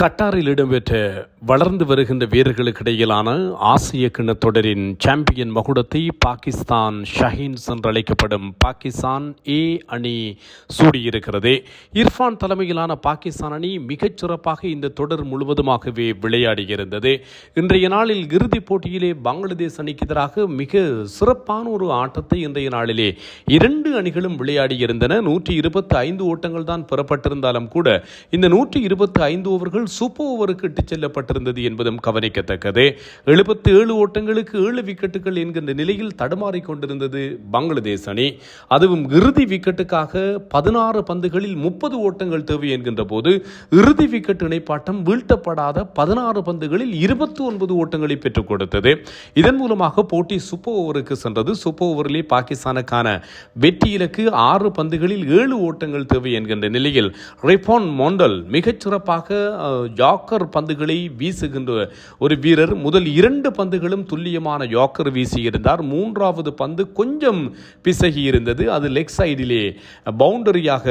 கட்டாரில் இடம்பெற்ற வளர்ந்து வருகின்ற வீரர்களுக்கு இடையிலான ஆசிய கிண்ண தொடரின் சாம்பியன் மகுடத்தை பாகிஸ்தான் ஷஹீன்ஸ் என்று அழைக்கப்படும் பாகிஸ்தான் ஏ அணி சூடியிருக்கிறது. இர்ஃபான் தலைமையிலான பாகிஸ்தான் அணி மிகச் சிறப்பாக இந்த தொடர் முழுவதுமாகவே விளையாடியிருந்தது. இன்றைய நாளில் இறுதிப் போட்டியிலே பங்களாதேஷ் அணிக்கு எதிராக மிக சிறப்பான ஒரு ஆட்டத்தை இன்றைய நாளிலே இரண்டு அணிகளும் விளையாடியிருந்தன. 125 ஓட்டங்கள் தான் பெறப்பட்டிருந்தாலும் கூட இந்த 125 ஓவர்கள் சூப்பர் ஓவருக்கு இட்டுச் செல்லப்பட்டிருந்தது என்பதும் கவனிக்கத்தக்கது. 77 ஓட்டங்களுக்கு 7 விக்கெட்டுகள் என்கின்ற நிலையில் தடுமாறிக் கொண்டிருந்தது பங்களாதேஷ் அணி. அதுவும் இறுதி விக்கெட்டுக்காக 16 பந்துகளில் 30 ஓட்டங்கள் தேவை என்கின்ற போது இறுதி விக்கெட் இணைப்பாட்டம் வீழ்த்தப்படாத 16 பந்துகளில் 29 ஓட்டங்களை பெற்றுக் கொடுத்தது. இதன் மூலமாக போட்டி சூப்பர் ஓவருக்கு சென்றது. சூப்பர் ஓவரிலே பாகிஸ்தானுக்கான வெற்றி இலக்கு 6 பந்துகளில் 7 ஓட்டங்கள் தேவை என்கின்ற நிலையில் ரிஃபான் மொண்டல் மிகச் சிறப்பாக யாக்கர் பந்துகளை வீசுகின்ற ஒரு வீரர். முதல் 2 பந்துகளும் துல்லியமான யாக்கர் வீசியிருந்தார். 3வது பந்து கொஞ்சம் பிசகி இருந்தது. அது லெக் சைடிலே பவுண்டரியாக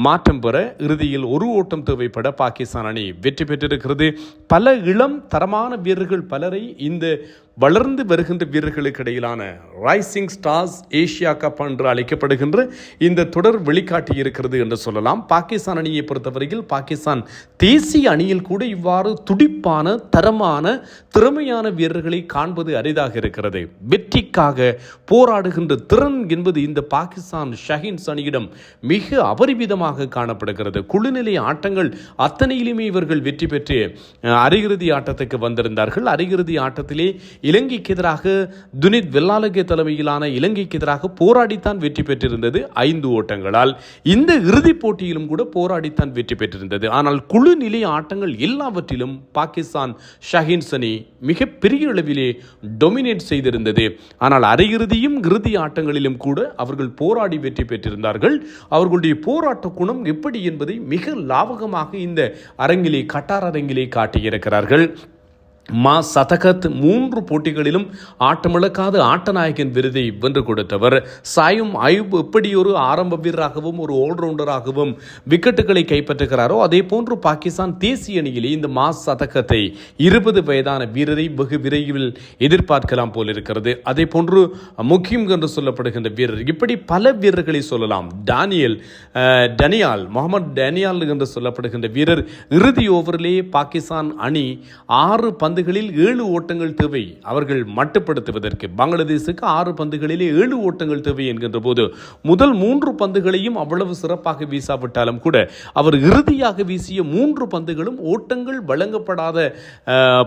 மாற்றம் பெற இறுதியில் ஒரு ஓட்டம் தேவைப்பட பாகிஸ்தான் அணி வெற்றி பெற்றிருக்கிறது. பல இளம் தரமான வீரர்கள் பலரை இந்த வளர்ந்து வருகின்ற வீரர்களுக்கு இடையிலான ரைசிங் ஸ்டார்ஸ் ஏசியா கப் என்று அழைக்கப்படுகின்ற இந்த தொடர் வெளிக்காட்டியிருக்கிறது என்று சொல்லலாம். பாகிஸ்தான் அணியை பொறுத்தவரையில் பாகிஸ்தான் தேசிய அணியில் கூட இவ்வாறு துடிப்பான தரமான திறமையான வீரர்களை காண்பது அரிதாக இருக்கிறது. வெற்றிக்காக போராடுகின்ற திறன் என்பது இந்த பாகிஸ்தான் ஷஹீன்ஸ் அணியிடம் மிக அபரிமிதமாக காணப்படுகிறது. குழுநிலை ஆட்டங்கள் அத்தனையிலுமே இவர்கள் வெற்றி பெற்று அரையிறுதி ஆட்டத்துக்கு வந்திருந்தார்கள். அரையிறுதி ஆட்டத்திலே இலங்கைக்கு எதிராக துனித் வெல்லாலகே தலைமையிலான இலங்கைக்கு எதிராக போராடித்தான் வெற்றி பெற்றிருந்தது 5 ஓட்டங்களால். இந்த இறுதிப் போட்டியிலும் கூட போராடித்தான் வெற்றி பெற்றிருந்தது. ஆனால் குழு நிலை ஆட்டங்கள் எல்லாவற்றிலும் பாகிஸ்தான் ஷஹீன்ஸ் அணி மிகப்பெரிய அளவிலே டொமினேட் செய்திருந்தது. ஆனால் அரையிறுதியும் இறுதி ஆட்டங்களிலும் கூட அவர்கள் போராடி வெற்றி பெற்றிருந்தார்கள். அவர்களுடைய போராட்ட குணம் எப்படி என்பதை மிக லாவகமாக இந்த அரங்கிலே கட்டார் அரங்கிலே காட்டியிருக்கிறார்கள். மா சதகத் 3 போட்டிகளிலும் ஆட்டமிழக்காத ஆட்டநாயகன் விருதை வென்று கொடுத்தவர். சாயும் அயூப் எப்படி ஒரு ஆரம்ப வீரராகவும் ஒரு ஆல்ரவுண்டராகவும் விக்கெட்டுகளை கைப்பற்றுகிறாரோ அதே போன்று பாகிஸ்தான் தேசிய அணியிலே இந்த மா சதகத்தை 20 வயதான வீரரை வெகு விரைவில் எதிர்பார்க்கலாம் போல் இருக்கிறது. அதே போன்று முக்கியம் என்று சொல்லப்படுகின்ற வீரர் இப்படி பல வீரர்களை சொல்லலாம். டனியால் முகமது டேனியால் என்று சொல்லப்படுகின்ற வீரர் இறுதி ஓவரிலே பாகிஸ்தான் அணி 6 பந்துகளில் 7 ஓட்டங்கள் தேவை அவர்கள் மட்டுப்படுத்துவதற்கு. பங்களாதேசுக்கு 6 பந்துகளிலே 7 ஓட்டங்கள் தேவை என்கின்ற போது முதல் 3 பந்துகளையும் அவ்வளவு சிறப்பாக வீசாவிட்டாலும் கூட அவர் இறுதியாக வீசிய 3 பந்துகளும் ஓட்டங்கள் வழங்கப்படாத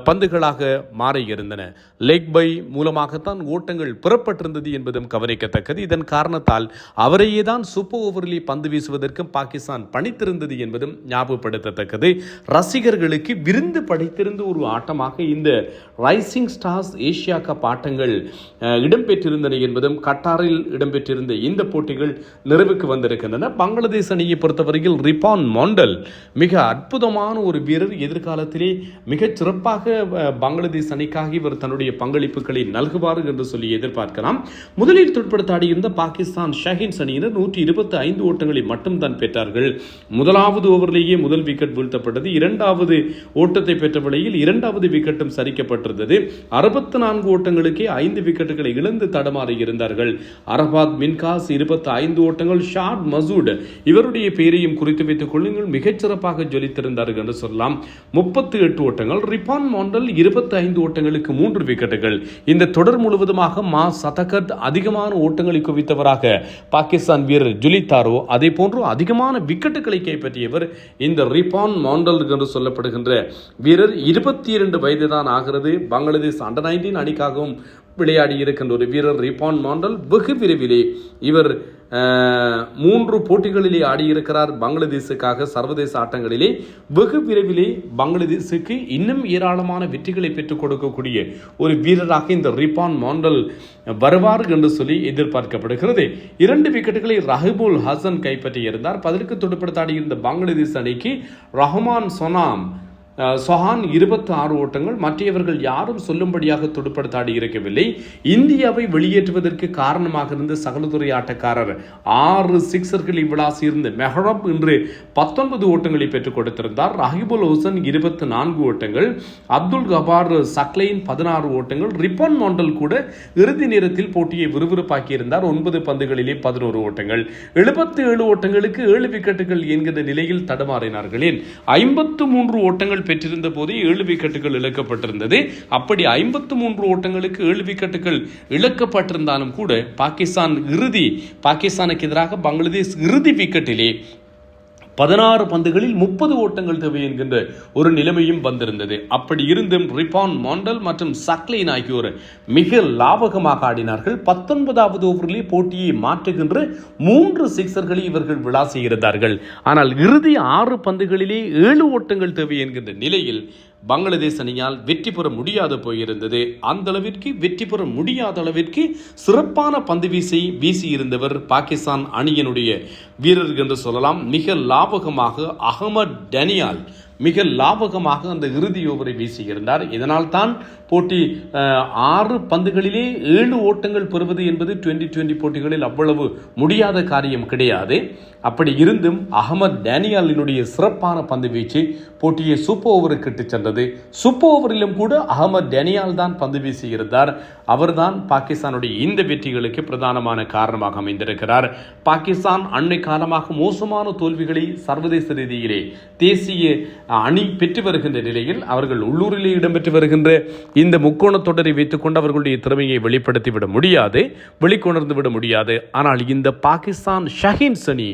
பந்துகளாக மாறியிருந்தன. லெக் பை மூலமாகத்தான் ஓட்டங்கள் பெறப்பட்டிருந்தது என்பதும் கவனிக்கத்தக்கது. இதன் காரணத்தால் அவரையே தான் சூப்பர் ஓவரிலே பந்து வீசுவதற்கும் பாகிஸ்தான் பணித்திருந்தது என்பதும் ஞாபகப்படுத்தத்தக்கது. ரசிகர்களுக்கு விருந்து படைத்திருந்த ஒரு ஆட்டமாக இந்த ரைசிங் ஸ்டார்ஸ் ஏசியா கப் ஆட்டங்கள் இடம்பெற்றிருந்தன என்பதும் கட்டாரில் இடம்பெற்றிருந்த இந்த போட்டிகள் நிறைவுக்கு வந்திருக்கின்றன. பங்களாதேஷ் அணியை பொறுத்தவரையில் ரிஃபான் மொண்டல் மிக அற்புதமான ஒரு வீரர். எதிர்காலத்திலே மிகச் சிறப்பாக பங்களாதேஷ் அணிக்காக இவர் தன்னுடைய பங்களிப்புகளை நல்குவார் என்று சொல்லி எதிர்பார்க்கலாம். முதலில் துடுப்படுத்தாடியிருந்த பாகிஸ்தான் ஷஹீன்ஸ் அணியினர் 125 ஓட்டங்களை மட்டும்தான் பெற்றார்கள். முதலாவது ஓவரிலேயே முதல் விக்கெட் வீழ்த்தப்பட்டது. 2வது ஓட்டத்தை பெற்ற வேளையில் 2வது விக்கெட்டும் சரிக்கப்பட்டிருந்தது. 64 ஓட்டங்களுக்கே 5 விக்கெட்டுகளை இழந்து தடமாறி இருந்தார்கள். அரபாத் மின்காஸ் 25 ஓட்டங்கள், ஷாட் மசூட் இவருடைய பெயரையும் குறித்து வைத்துக் கொள்ளுங்கள், மிகச்சிறப்பாக ஜொலித்திருந்தார்கள் என்று சொல்லலாம். 38 ஓட்டங்கள். ரிஃபான் மொண்டல் 25 ஓட்டங்களுக்கு 3 விக்கெட்டுகள். இந்த தொடர் முழுவதுமாக மா சதகத் அதிகமான ஓட்டங்களை குவித்தவராக பாகிஸ்தான் வீரர் ஜொலித்தாரோ அதே போன்று அதிகமான விக்கெட்டுகளை கைப்பற்றியவர் இந்த ரிஃபான் மொண்டல் என்று சொல்லப்படுகின்ற வீரர். 22 வயதுதான் ஆகிறது. பங்களாதேஷ் அண்டர் 19 அணிக்காகவும் விளையாடி இருக்கின்ற ஒரு வீரர் ரிஃபான் மொண்டல். வெகு விரைவிலே இவர் 3 போட்டிகளிலே ஆடியிருக்கிறார் பங்களாதேஷுக்காக சர்வதேச ஆட்டங்களிலே. வெகு விரைவிலே பங்களாதேஷுக்கு இன்னும் ஏராளமான வெற்றிகளை பெற்றுக் கொடுக்கக்கூடிய ஒரு வீரராக இந்த ரிஃபான் மொண்டல் வருவார் என்று சொல்லி எதிர்பார்க்கப்படுகிறது. 2 விக்கெட்டுகளை ரஹிபுல் ஹசன் கைப்பற்றியிருந்தார். 10க்கு துடுப்படுத்தாடியிருந்த பங்களாதேஷ் அணிக்கு ரஹ்மான் சொனாம் சொஹான் 26 ஓட்டங்கள். மற்றவர்கள் யாரும் சொல்லும்படியாக துடுப்படுத்தாடி இருக்கவில்லை. இந்தியாவை வெளியேற்றுவதற்கு காரணமாக இருந்த சகலதுறை ஆட்டக்காரர் 6 சிக்ஸர்களை விளாசியிருந்த மெஹரப் இன்று 19 ஓட்டங்களை பெற்றுக் கொடுத்திருந்தார். ரஹிபுல் ஹுசன் 24 ஓட்டங்கள், அப்துல் கபார் சக்லைன் 16 ஓட்டங்கள், ரிப்பன் மாண்டல் கூட இறுதி நேரத்தில் போட்டியை விறுவிறுப்பாக்கி இருந்தார். 9 பந்துகளிலே 11 ஓட்டங்கள், 77 ஓட்டங்களுக்கு 7 விக்கெட்டுகள் என்கிற நிலையில் தடுமாறினார்களே. 53 ஓட்டங்கள் பெற்றிருந்த போதே 7 விக்கெட்டுகள் இழக்கப்பட்டிருந்தது. அப்படி 53 ஓட்டங்களுக்கு 7 விக்கெட்டுகள் இழக்கப்பட்டிருந்தாலும் கூட பாகிஸ்தானுக்கு எதிராக பங்களாதேஷ் இறுதி விக்கெட்டிலே 16 பந்துகளில் 30 ஓட்டங்கள் தேவை என்கின்ற ஒரு நிலைமையும் வந்திருந்தது. அப்படி இருந்தும் ரிப்பான் மாண்டல் மற்றும் சக்லைன் ஆகியோர் மிக லாபகமாக ஆடினார்கள். 19வது ஓவரிலே போட்டியை மாற்றுகின்ற 3 சிக்ஸர்களை இவர்கள் விளாசியிருந்தார்கள். ஆனால் இறுதி 6 பந்துகளிலே 7 ஓட்டங்கள் தேவை என்கின்ற நிலையில் பங்களாதேஷ் அணியால் வெற்றி பெற முடியாது போயிருந்தது. அந்த அளவிற்கு வெற்றி பெற முடியாத அளவிற்கு சிறப்பான பந்து வீசி இருந்தவர் பாகிஸ்தான் அணியினுடைய வீரர்கள் என்று சொல்லலாம். மிக லாபகமாக அகமது டேனியல் மிக லாபகமாக அந்த இறுதி ஓவரை வீசியிருந்தார். இதனால் தான் போட்டி 6 பந்துகளிலே 7 ஓட்டங்கள் பெறுவது என்பது 2020 போட்டிகளில் அவ்வளவு முடியாத காரியம் கிடையாது. அப்படி இருந்தும் அகமது டேனியலினுடைய சிறப்பான பந்து வீச்சு போட்டியை சூப்பர் ஓவருக்கு இட்டு சென்றது. சூப்பர் ஓவரிலும் கூட அகமது டேனியல் தான் பந்து வீசியிருந்தார். அவர்தான் பாகிஸ்தானுடைய இந்த வெற்றிகளுக்கு பிரதானமான காரணமாக அமைந்திருக்கிறார். பாகிஸ்தான் அண்மை காலமாக மோசமான தோல்விகளை சர்வதேச ரீதியிலே தேசிய அணி பெற்று வருகின்ற நிலையில் அவர்கள் உள்ளூரிலே இடம்பெற்று வருகின்ற இந்த முக்கோண தொடரை வைத்துக் கொண்டு அவர்களுடைய திறமையை வெளிப்படுத்திவிட முடியாது, வெளிக்கொணர்ந்து விட முடியாது. ஆனால் இந்த பாகிஸ்தான் ஷஹீன்ஸ் அணி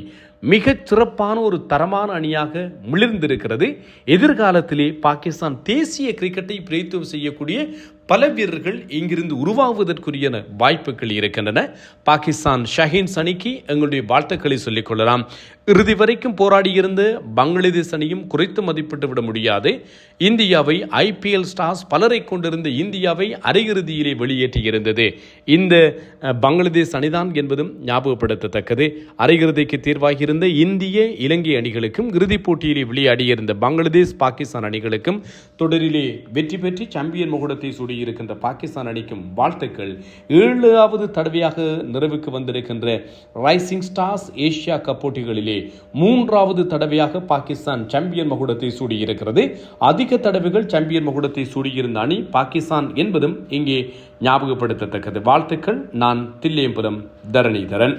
மிகச் சிறப்பான ஒரு தரமான அணியாக மிளிர்ந்திருக்கிறது. எதிர்காலத்திலே பாகிஸ்தான் தேசிய கிரிக்கெட்டை பிரதித்துவம் செய்யக்கூடிய பல வீரர்கள் இங்கிருந்து உருவாகுவதற்குரிய வாய்ப்புகள் இருக்கின்றன. பாகிஸ்தான் ஷஹீன்ஸ் அணிக்கு எங்களுடைய வாழ்த்துக்களை சொல்லிக் கொள்ளலாம். இறுதி வரைக்கும் போராடியிருந்த பங்களாதேஷ் அணியும் குறைத்து மதிப்பிட்டு விட முடியாது. இந்தியாவை IPL ஸ்டார்ஸ் பலரை கொண்டிருந்த இந்தியாவை அரையிறுதியிலே வெளியேற்றியிருந்தது இந்த பங்களாதேஷ் அணிதான் என்பதும் ஞாபகப்படுத்தத்தக்கது. அரையிறுதிக்கு தேர்வாகியிருந்த இந்திய இலங்கை அணிகளுக்கும் இறுதிப் போட்டியிலே விளையாடியிருந்த பங்களாதேஷ் பாகிஸ்தான் அணிகளுக்கும் தொடரிலே வெற்றி பெற்று சாம்பியன் முகுடத்தை இருக்கின்ற பாகிஸ்தான் அணிக்கும் வாழ்த்துக்கள். 7வது தடவையாக நிறைவுக்கு வந்திருக்கின்ற ரைசிங் ஸ்டார்ஸ் ஏசியா கப் போட்டிகளிலே 3வது தடவையாக பாகிஸ்தான் சாம்பியன் மகுடத்தை சூடியிருக்கிறது. அதிக தடவைகள் சாம்பியன் மகுடத்தை சூடியிருந்த அணி பாகிஸ்தான் என்பதும் இங்கே ஞாபகப்படுத்தத்தக்கது. வாழ்த்துக்கள். நான் தில்லையம்பலம் தரணிதரன்.